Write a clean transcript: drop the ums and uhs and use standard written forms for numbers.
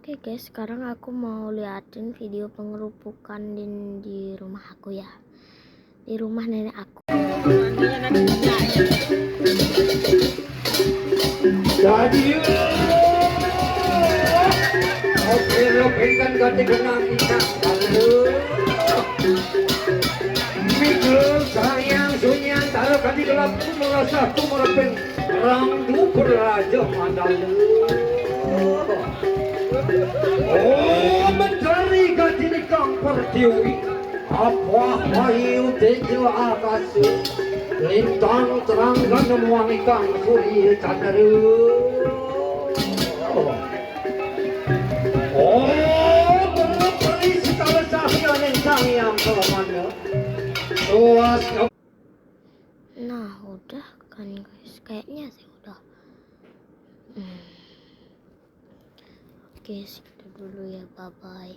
Oke guys, sekarang aku mau liatin video pengerupukan di rumah aku ya. Di rumah nenek aku. Jadi oke robekan kate genang ikan Mikro sayang sunyan taruh kati gelap ku merasa ku merepeng rangdu beraja mandalu. Oh mencari kati nikang pertiwi apa hayu tejo akasu lintang terangkan nemuang ikan suri candaru. Oh beri segala sahian yang sayang kelamannya luas. Nah udah kan guys, kayaknya sih udah. Oke, segitu dulu ya, bye bye.